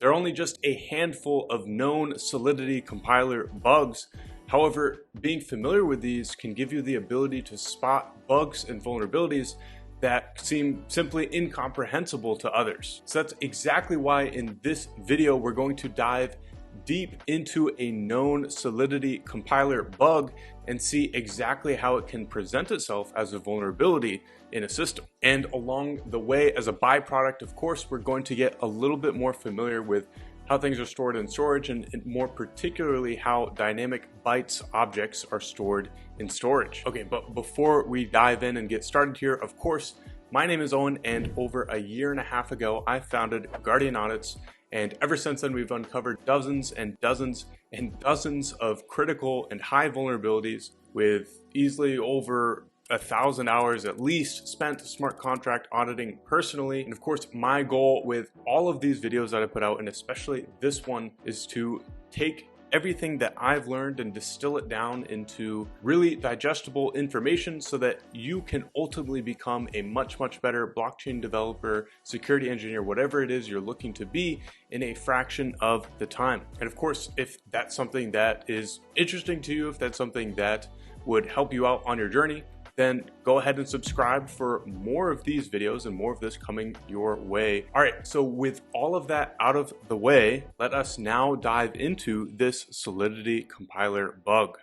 There are only just a handful of known Solidity compiler bugs. However, being familiar with these can give you the ability to spot bugs and vulnerabilities that seem simply incomprehensible to others. So that's exactly why in this video we're going to dive deep into a known Solidity compiler bug and see exactly how it can present itself as a vulnerability in a system. And along the way, as a byproduct, of course, we're going to get a little bit more familiar with how things are stored in storage, and more particularly how dynamic bytes objects are stored in storage. Okay, but before we dive in and get started here, of course, my name is Owen, and over a year and a half ago, I founded Guardian Audits, and ever since then, we've uncovered dozens and dozens and dozens of critical and high vulnerabilities with easily over 1,000 hours at least spent smart contract auditing personally. And of course, my goal with all of these videos that I put out, and especially this one, is to take everything that I've learned and distill it down into really digestible information so that you can ultimately become a much better blockchain developer, security engineer, whatever it is you're looking to be in a fraction of the time. And of course, if that's something that is interesting to you, if that's something that would help you out on your journey, then go ahead and subscribe for more of these videos and more of this coming your way. All right, so with all of that out of the way, let us now dive into this Solidity compiler bug.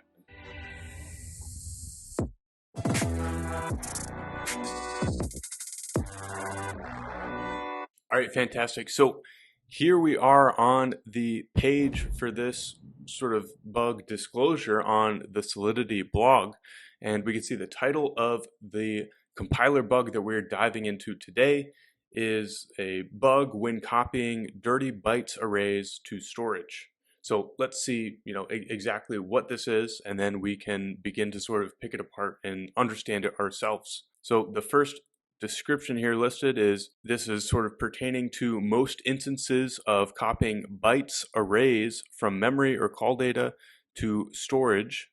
All right, fantastic. So here we are on the page for this sort of bug disclosure on the Solidity blog. And we can see the title of the compiler bug that we're diving into today is a bug when copying dirty bytes arrays to storage. So let's see, exactly what this is, and then we can begin to sort of pick it apart and understand it ourselves. So the first description here listed is this is sort of pertaining to most instances of copying bytes arrays from memory or call data to storage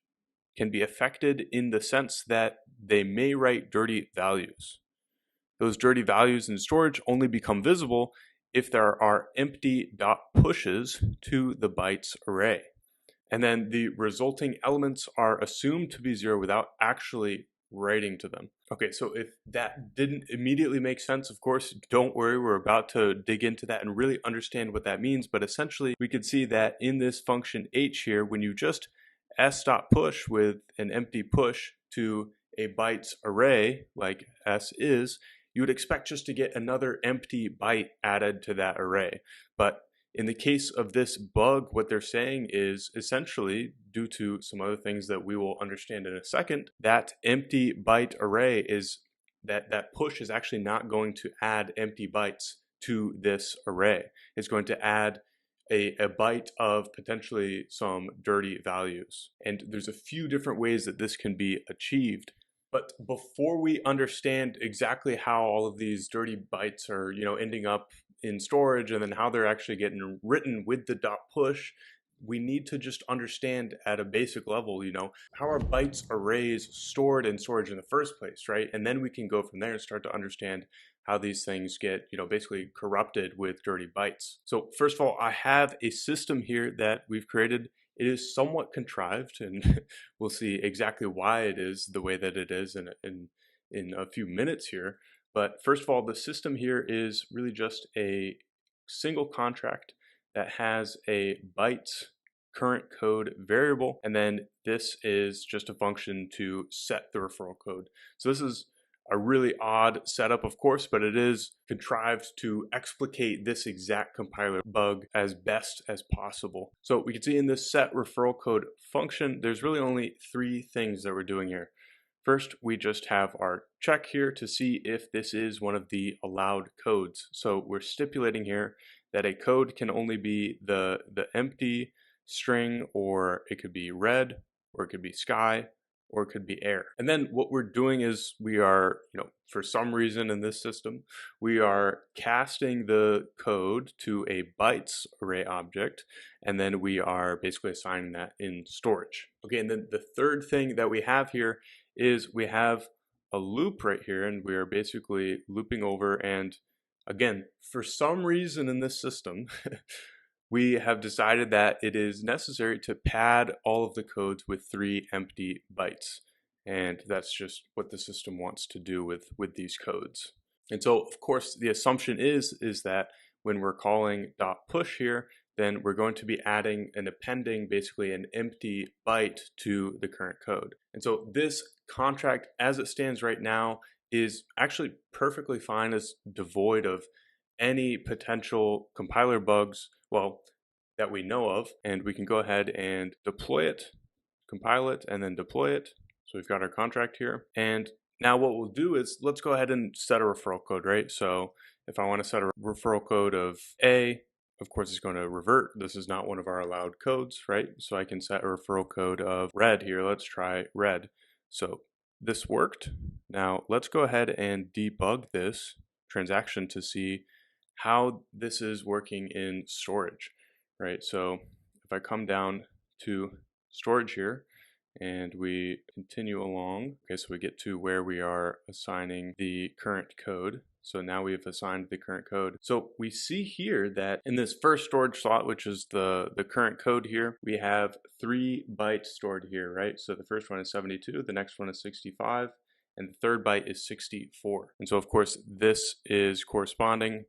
can be affected in the sense that they may write dirty values. Those dirty values in storage only become visible if there are empty dot pushes to the bytes array. And then the resulting elements are assumed to be zero without actually writing to them. Okay, so if that didn't immediately make sense, of course, don't worry, we're about to dig into that and really understand what that means. But essentially, we could see that in this function h here, when you just s.push with an empty push to a bytes array like s is, you would expect just to get another empty byte added to that array. But in the case of this bug, what they're saying is essentially, due to some other things that we will understand in a second, that empty byte array is that push is actually not going to add empty bytes to this array. It's going to add a byte of potentially some dirty values. And there's a few different ways that this can be achieved. But before we understand exactly how all of these dirty bytes are, ending up in storage and then how they're actually getting written with the dot push, we need to just understand at a basic level, how are bytes arrays stored in storage in the first place, right? And then we can go from there and start to understand how these things get, basically corrupted with dirty bytes. So first of all, I have a system here that we've created. It is somewhat contrived, and we'll see exactly why it is the way that it is in a few minutes here. But first of all, the system here is really just a single contract that has a bytes current code variable, and then this is just a function to set the referral code. So this is a really odd setup, of course, but it is contrived to explicate this exact compiler bug as best as possible. So we can see in this set referral code function, there's really only three things that we're doing here. First, we just have our check here to see if this is one of the allowed codes. So we're stipulating here that a code can only be the empty string, or it could be red, or it could be sky, or it could be air. And then what we're doing is we are, for some reason in this system, we are casting the code to a bytes array object, and then we are basically assigning that in storage. Okay, and then the third thing that we have here is we have a loop right here, and we are basically looping over, and again, for some reason in this system, we have decided that it is necessary to pad all of the codes with 3 empty bytes. And that's just what the system wants to do with these codes. And so, of course, the assumption is that when we're calling .push here, then we're going to be adding and appending basically an empty byte to the current code. And so this contract as it stands right now is actually perfectly fine, as devoid of any potential compiler bugs, well, that we know of. And we can go ahead and deploy it, compile it, and then deploy it. So we've got our contract here. And now what we'll do is let's go ahead and set a referral code, right? So if I want to set a referral code of A, of course it's going to revert. This is not one of our allowed codes, right? So I can set a referral code of red here. Let's try red. So this worked. Now let's go ahead and debug this transaction to see how this is working in storage, right? So if I come down to storage here, and we continue along. Okay, so we get to where we are assigning the current code. So now we've assigned the current code. So we see here that in this first storage slot, which is the current code here, we have 3 bytes stored here, right? So the first one is 72, the next one is 65, and the third byte is 64. And so of course this is corresponding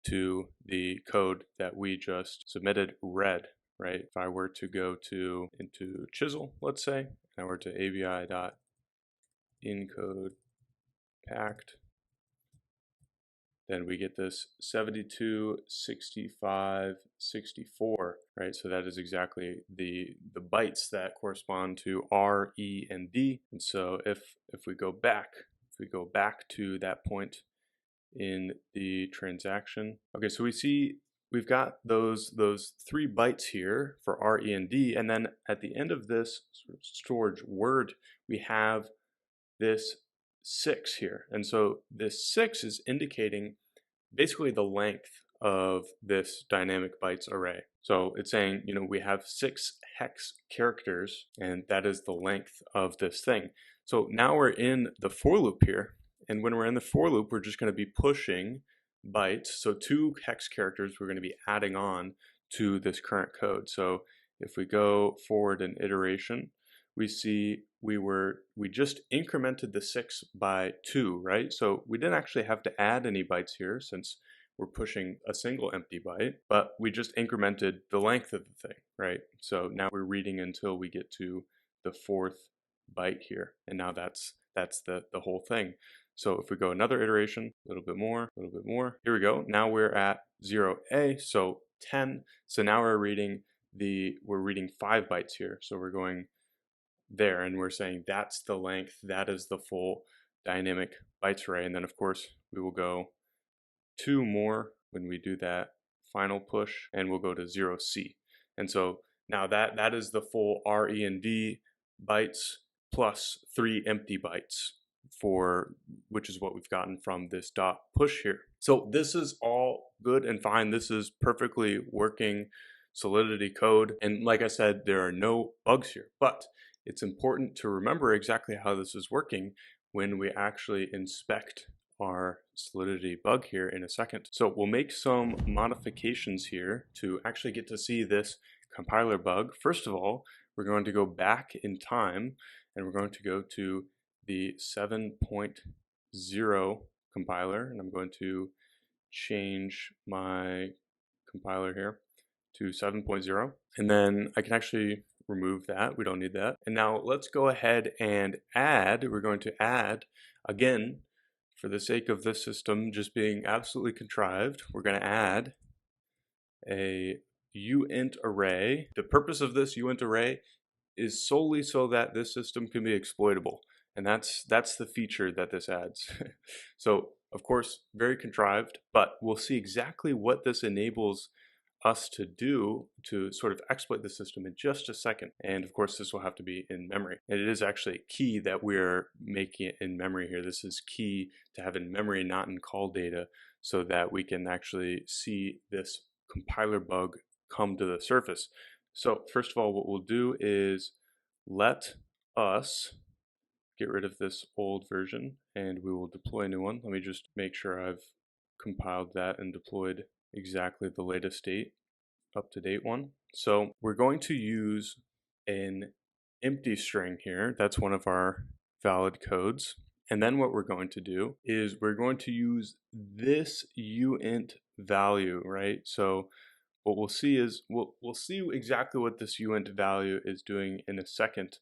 to the code that we just submitted, red. Right? If I were to go into Chisel, let's say, and I were to avi.encode packed, then we get this 72, 65, 64, right? So that is exactly the bytes that correspond to R, E, and D. And so if we go back to that point in the transaction, okay, so we see we've got those 3 bytes here for R, E, and D, and then at the end of this storage word, we have this 6 here. And so this 6 is indicating basically the length of this dynamic bytes array. So it's saying, you know, we have 6 hex characters, and that is the length of this thing. So now we're in the for loop here, and when we're in the for loop, we're just going to be pushing bytes. So 2 hex characters we're going to be adding on to this current code. So if we go forward an iteration, we see we just incremented the 6 by 2, right? So we didn't actually have to add any bytes here since we're pushing a single empty byte, but we just incremented the length of the thing, right? So now we're reading until we get to the 4th byte here, and now that's the whole thing. So if we go another iteration, a little bit more, here we go. Now we're at 0A, so 10. So now we're reading 5 bytes here. So we're going there, and we're saying that's the length, that is the full dynamic bytes array. And then of course we will go 2 more when we do that final push, and we'll go to 0C. And so now that is the full R, E, and D bytes plus 3 empty bytes, which is what we've gotten from this dot push here. So this is all good and fine. This is perfectly working Solidity code. And like I said, there are no bugs here, but it's important to remember exactly how this is working when we actually inspect our Solidity bug here in a second. So we'll make some modifications here to actually get to see this compiler bug. First of all, we're going to go back in time, and we're going to go to the 7.0 compiler, and I'm going to change my compiler here to 7.0, and then I can actually remove that. We don't need that. And now let's go ahead and we're going to add, again, for the sake of this system just being absolutely contrived, we're going to add a uint array. The purpose of this uint array is solely so that this system can be exploitable. And that's the feature that this adds. So of course, very contrived, but we'll see exactly what this enables us to do to sort of exploit the system in just a second. And of course, this will have to be in memory. And it is actually key that we're making it in memory here. This is key to have in memory, not in call data, so that we can actually see this compiler bug come to the surface. So first of all, what we'll do is let us get rid of this old version, and we will deploy a new one. Let me just make sure I've compiled that and deployed exactly the latest state. up-to-date one. So we're going to use an empty string here. That's one of our valid codes. And then what we're going to do is we're going to use this uint value, right? So what we'll see is we'll see exactly what this uint value is doing in a second,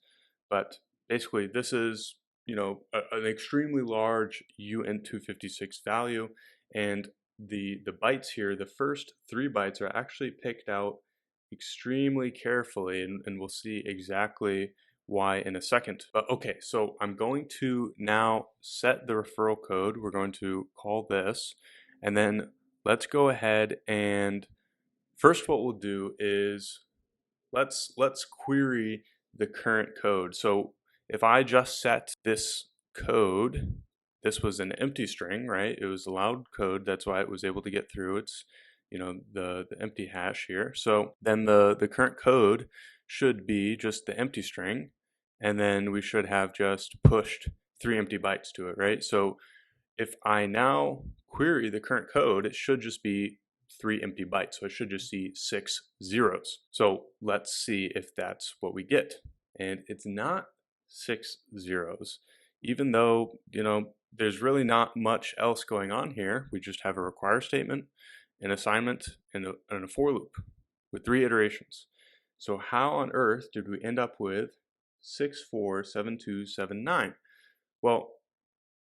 but basically this is an extremely large uint256 value, and the bytes here, the first 3 bytes are actually picked out extremely carefully, and we'll see exactly why in a second. But okay, so I'm going to now set the referral code. We're going to call this, and then let's go ahead and first what we'll do is let's query the current code. So if I just set this code, this was an empty string, right? It was allowed code. That's why it was able to get through. It's the empty hash here. So then the current code should be just the empty string, and then we should have just pushed 3 empty bytes to it, right? So if I now query the current code, it should just be 3 empty bytes. So it should just see 6 zeros. So let's see if that's what we get. And it's not 6 zeros, even though, there's really not much else going on here. We just have a require statement, an assignment, and a for loop with 3 iterations. So how on earth did we end up with 647279? Well,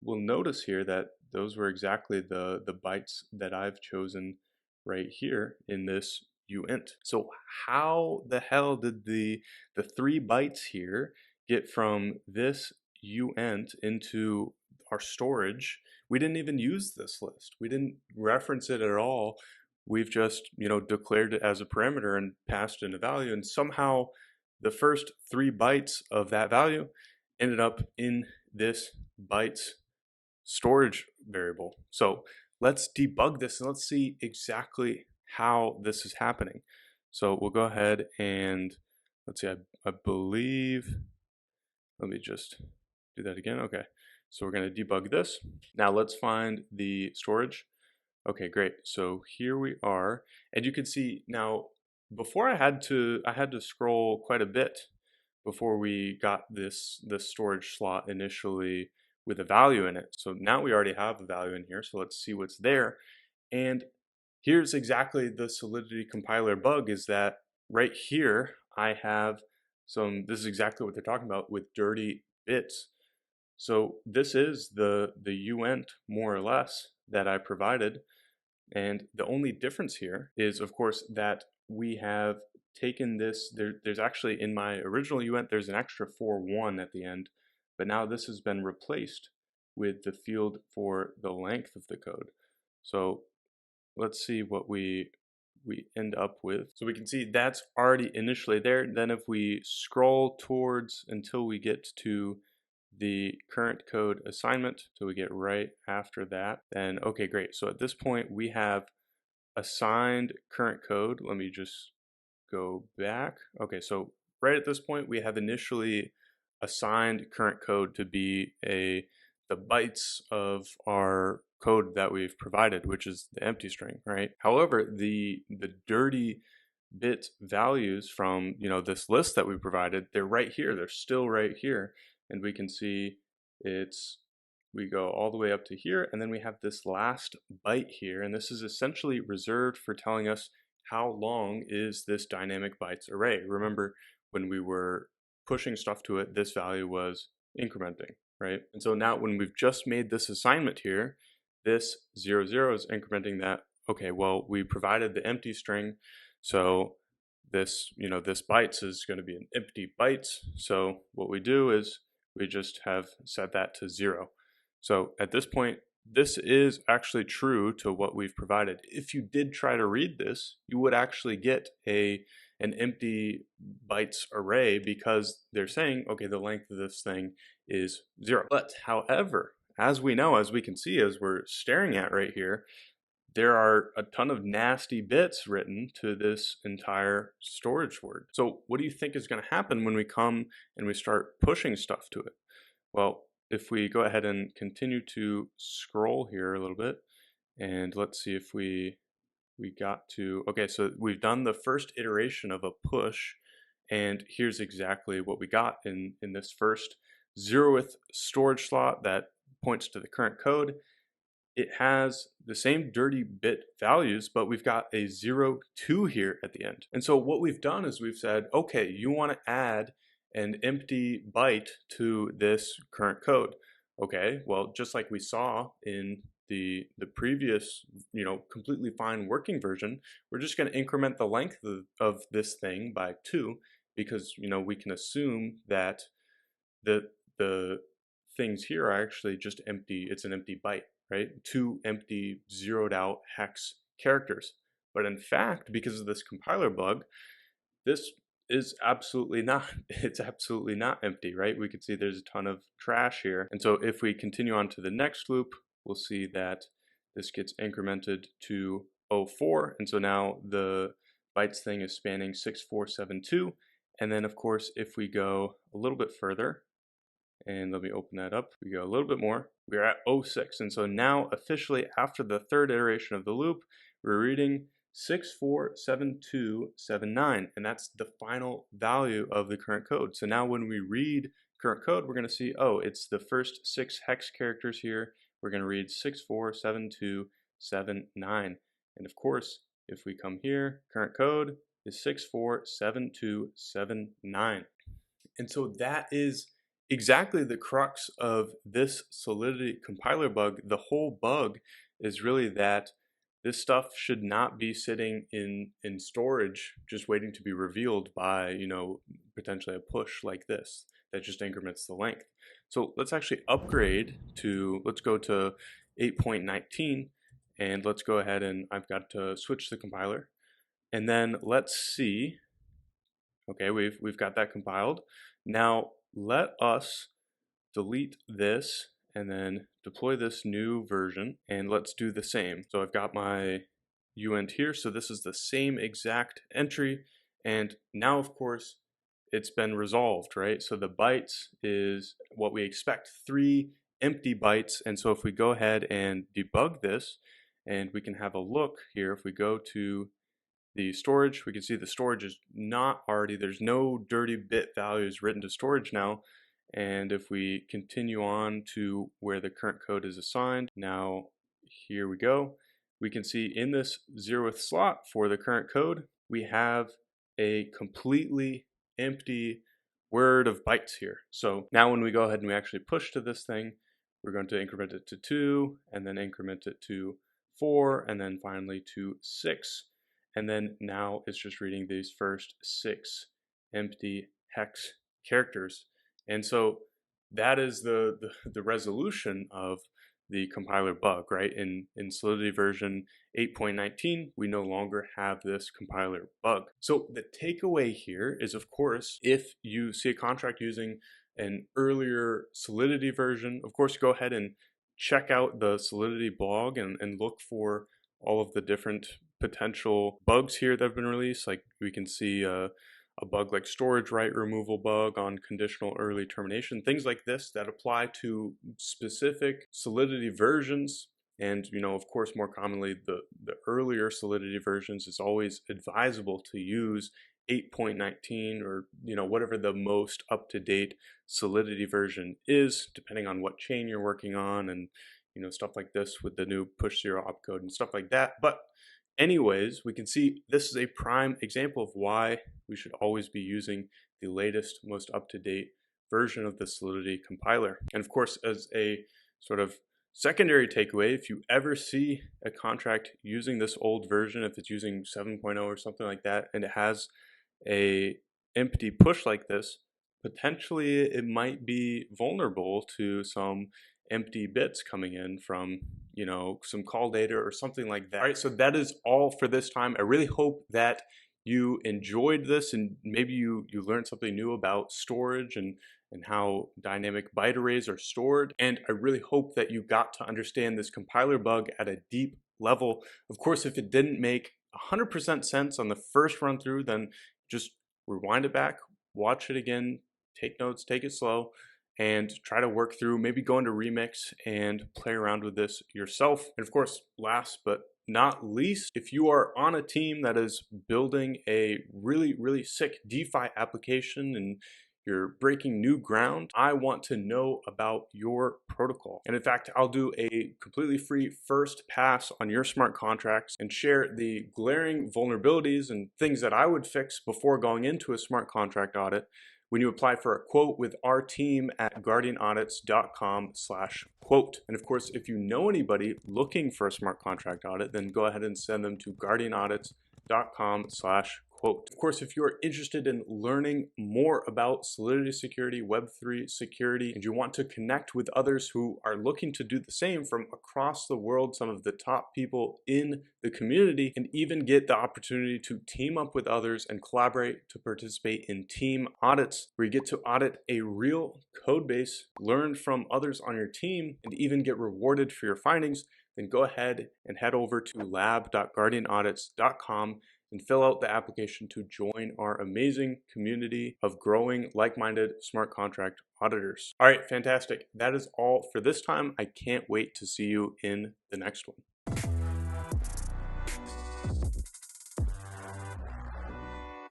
we'll notice here that those were exactly the bytes that I've chosen right here in this uint. So how the hell did the 3 bytes here get from this uint into our storage? We didn't even use this list. We didn't reference it at all. We've just, declared it as a parameter and passed in a value, and somehow the first 3 bytes of that value ended up in this bytes storage variable. So let's debug this and let's see exactly how this is happening. So we'll go ahead and let's see, I believe, let me just do that again. Okay, so we're going to debug this. Now let's find the storage. Okay, great. So here we are, and you can see now before I had to scroll quite a bit before we got this storage slot initially with a value in it. So now we already have a value in here, so let's see what's there. And here's exactly the Solidity Compiler bug, is that right here I have this is exactly what they're talking about with dirty bits. So this is the uint more or less that I provided, and the only difference here is, of course, that we have taken this, there's actually in my original uint, there's an extra 4-1 at the end, but now this has been replaced with the field for the length of the code. So let's see what we end up with. So we can see that's already initially there. Then if we scroll towards until we get to the current code assignment, so we get right after that, then okay, great. So at this point we have assigned current code. Let me just go back. Okay, so right at this point we have initially assigned current code to be the bytes of our code that we've provided, which is the empty string, right? However, the dirty bit values from this list that we provided, they're right here. They're still right here, and we can see we go all the way up to here, and then we have this last byte here, and this is essentially reserved for telling us how long is this dynamic bytes array. Remember, when we were pushing stuff to it, this value was incrementing, right? And so now when we've just made this assignment here, this 0, 0 is incrementing that. Okay, well, we provided the empty string, so this, this bytes is going to be an empty bytes. So what we do is we just have set that to 0. So at this point, this is actually true to what we've provided. If you did try to read this, you would actually get an empty bytes array, because they're saying, okay, the length of this thing is 0. But however, as we know, as we can see, as we're staring at right here, there are a ton of nasty bits written to this entire storage word. So what do you think is going to happen when we come and we start pushing stuff to it? Well, if we go ahead and continue to scroll here a little bit, and let's see if we we got to, okay, so we've done the first iteration of a push, and here's exactly what we got in this first 0th storage slot that points to the current code. It has the same dirty bit values, but we've got a 0, 2 here at the end. And so what we've done is we've said, okay, you want to add an empty byte to this current code. Okay, well, just like we saw in the previous, completely fine working version, we're just going to increment the length of this thing by 2 because, we can assume that the things here are actually just empty. It's an empty byte, right? 2 empty zeroed out hex characters. But in fact, because of this compiler bug, this is absolutely not, it's absolutely not empty, right? We can see there's a ton of trash here. And so if we continue on to the next loop, we'll see that this gets incremented to 04. And so now the bytes thing is spanning 6472. And then of course, if we go a little bit further, and let me open that up. We go a little bit more. We're at 06. And so now officially after the third iteration of the loop, we're reading 647279. And that's the final value of the current code. So now when we read current code, we're going to see, oh, it's the first 6 hex characters here. We're going to read 647279. And of course, if we come here, current code is 647279. And so that is exactly the crux of this Solidity compiler bug. The whole bug is really that this stuff should not be sitting in storage just waiting to be revealed by, potentially a push like this that just increments the length. So let's actually upgrade to, let's go to 8.19, and let's go ahead and I've got to switch the compiler. And then let's see, okay, we've got that compiled. Now let us delete this and then deploy this new version, and let's do the same. So I've got my uint here, so this is the same exact entry, and now of course it's been resolved, right? So the bytes is what we expect, 3 empty bytes. And so if we go ahead and debug this, and we can have a look here, if we go to the storage, we can see the storage is not already, there's no dirty bit values written to storage now. And if we continue on to where the current code is assigned, now here we go, we can see in this 0th slot for the current code, we have a completely empty word of bytes here. So now when we go ahead and we actually push to this thing, we're going to increment it to 2, and then increment it to 4, and then finally to 6. And then now it's just reading these first 6 empty hex characters. And so that is the resolution of the compiler bug, right? In Solidity version 8.19, we no longer have this compiler bug. So the takeaway here is, of course, if you see a contract using an earlier Solidity version, of course, go ahead and check out the Solidity blog and look for all of the different potential bugs here that have been released. Like we can see a bug like storage write removal bug on conditional early termination, things like this that apply to specific Solidity versions. And, of course, more commonly, the earlier Solidity versions, it's always advisable to use 8.19 or, whatever the most up-to-date Solidity version is, depending on what chain you're working on, and, stuff like this with the new push 0 opcode and stuff like that. But anyways, we can see this is a prime example of why we should always be using the latest, most up-to-date version of the Solidity compiler. And of course, as a sort of secondary takeaway, if you ever see a contract using this old version, if it's using 7.0 or something like that, and it has a empty push like this, potentially it might be vulnerable to some empty bits coming in from, some call data or something like that. All right, so that is all for this time. I really hope that you enjoyed this, and maybe you learned something new about storage and how dynamic byte arrays are stored. And I really hope that you got to understand this compiler bug at a deep level. Of course, if it didn't make 100% sense on the first run through, then just rewind it back, watch it again, take notes, take it slow, and try to work through, maybe go into Remix and play around with this yourself. And of course, last but not least, if you are on a team that is building a really sick DeFi application and you're breaking new ground, I want to know about your protocol. And in fact, I'll do a completely free first pass on your smart contracts and share the glaring vulnerabilities and things that I would fix before going into a smart contract audit when you apply for a quote with our team at guardianaudits.com/quote. And of course, if you know anybody looking for a smart contract audit, then go ahead and send them to guardianaudits.com/quote. Of course, if you're interested in learning more about Solidity security, Web3 security, and you want to connect with others who are looking to do the same from across the world, some of the top people in the community, and even get the opportunity to team up with others and collaborate to participate in team audits, where you get to audit a real code base, learn from others on your team, and even get rewarded for your findings, then go ahead and head over to lab.guardianaudits.com and fill out the application to join our amazing community of growing like-minded smart contract auditors. All right, fantastic. That is all for this time. I can't wait to see you in the next one.